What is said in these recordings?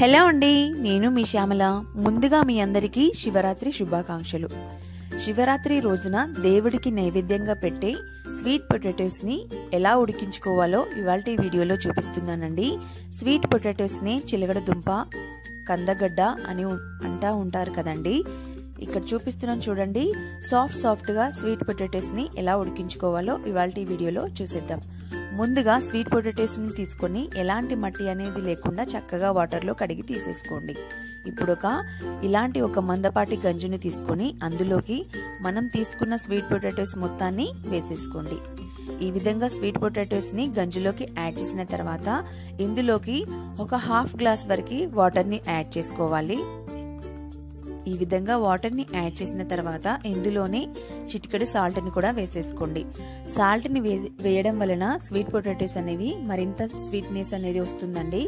Hello అండి, నేను మీ శ్యామల. ముందుగా మీ అందరికీ శివరాత్రి శుభాకాంక్షలు. శివరాత్రి రోజున దేవుడికి నైవేద్యంగా పెట్టే స్వీట్ పొటాటోస్ ని ఎలా ఉడికించుకోవాలో ఇవాల్టి వీడియోలో చూపిస్తున్నానండి. స్వీట్ పొటాటోస్ ని చిలగడ దుంప, కందగడ్డ అని అంటా ఉంటారు కదండి. ఇక్కడ చూపిస్తున్నాను చూడండి. సాఫ్ట్ గా స్వీట్ పొటాటోస్ ని ఎలా ఉడికించుకోవాలో ఇవాల్టి వీడియోలో చూసేద్దాం. ముందుగా స్వీట్ పొటాటోస్ ని తీసుకొని ఎలాంటి మట్టి అనేది లేకుండా చక్కగా వాటర్ లో కడిగి తీసేసుకోండి. ఇప్పుడు ఇలాంటి ఒక మందపాటి గంజుని తీసుకొని అందులోకి మనం తీసుకున్న స్వీట్ పొటాటోస్ మొత్తాన్ని వేసేసుకోండి. ఈ విధంగా స్వీట్ పొటాటోస్ ని గంజులోకి యాడ్ చేసిన తర్వాత ఇందులోకి ఒక హాఫ్ గ్లాస్ వరకు వాటర్ ని యాడ్ చేసుకోవాలి. ఈ విధంగా వాటర్ ని యాడ్ చేసిన తర్వాత ఇందులోనే చిటికెడు సాల్ట్ ని కూడా వేసేసుకోండి. సాల్ట్ ని వేయడం వలన స్వీట్ పొటాటోస్ అనేవి మరింత స్వీట్నెస్ అనేది వస్తుందండి.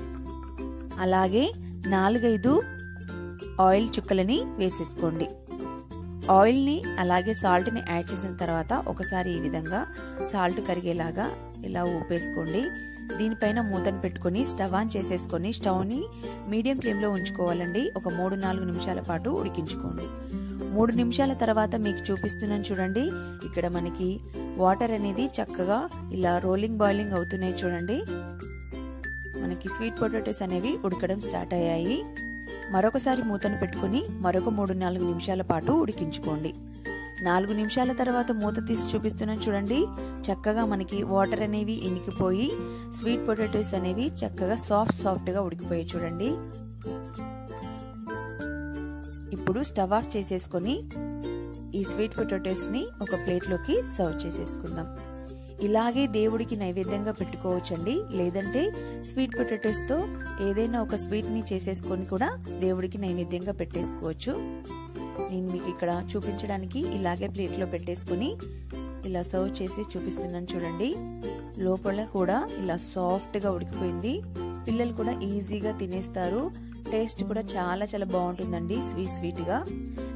అలాగే 4-5 ఆయిల్ చుక్కలని వేసేసుకోండి. ఆయిల్ ని అలాగే సాల్ట్ ని యాడ్ చేసిన తర్వాత ఒకసారి ఈ విధంగా సాల్ట్ కరిగేలాగా ఇలా ఊపేసుకోండి. దీనిపైన మూతను పెట్టుకొని స్టవ్ ఆన్ చేసేసుకొని స్టవ్ ని మీడియం ఫ్లేమ్ లో ఉంచుకోవాలండి. ఒక 3-4 నిమిషాల పాటు ఉడికించుకోండి. 3 నిమిషాల తర్వాత మీకు చూపిస్తున్నాను చూడండి. ఇక్కడ మనకి వాటర్ అనేది చక్కగా ఇలా బాయిలింగ్ అవుతున్నాయి చూడండి. మనకి స్వీట్ పొటాటోస్ అనేవి ఉడకడం స్టార్ట్ అయ్యాయి. మరొకసారి మూతను పెట్టుకొని మరొక 3-4 నిమిషాల పాటు ఉడికించుకోండి. 4 నిమిషాల తర్వాత మూత తీసి చూపిస్తున్నాను చూడండి. చక్కగా మనకి వాటర్ అనేవి ఇనికిపోయి స్వీట్ పొటాటోస్ అనేవి చక్కగా సాఫ్ట్ గా ఉడికిపోయాయి చూడండి. ఇప్పుడు స్టవ్ ఆఫ్ చేసేసుకొని ఈ స్వీట్ పొటాటోస్ ని ఒక ప్లేట్ లోకి సర్వ్ చేసేసుకుందాం. ఇలాగే దేవుడికి నైవేద్యంగా పెట్టుకోవచ్చండి. లేదంటే స్వీట్ పొటాటోస్ తో ఏదైనా ఒక స్వీట్ ని చేసేసుకొని కూడా దేవుడికి నైవేద్యంగా పెట్టేసుకోవచ్చు. నేను మీకు ఇక్కడ చూపించడానికి ఇలాగే ప్లేట్ లో పెట్టేసుకుని ఇలా సర్వ్ చేసి చూపిస్తున్నాను చూడండి. లోపల కూడా ఇలా సాఫ్ట్ గా ఉడికిపోయింది. పిల్లలు కూడా ఈజీగా తినేస్తారు. టేస్ట్ కూడా చాలా బాగుంటుందండి. స్వీట్ గా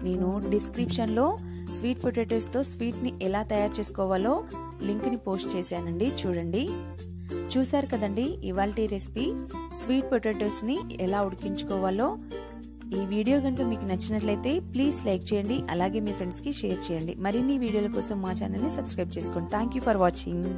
నేను డిస్క్రిప్షన్ లో స్వీట్ పొటాటోస్ తో స్వీట్ ని ఎలా తయారు చేసుకోవాలో లింక్ ని పోస్ట్ చేశానండి. చూడండి. చూసారు కదండి ఇవాల్టి రెసిపీ స్వీట్ పొటాటోస్ ని ఎలా ఉడికించుకోవాలో. ఈ వీడియో కనుక మీకు నచ్చినట్లయితే ప్లీజ్ లైక్ చేయండి. అలాగే మీ ఫ్రెండ్స్ కి షేర్ చేయండి. మరిన్ని వీడియోల కోసం మా ఛానల్ ని సబ్స్క్రైబ్ చేసుకోండి. Thank you for watching.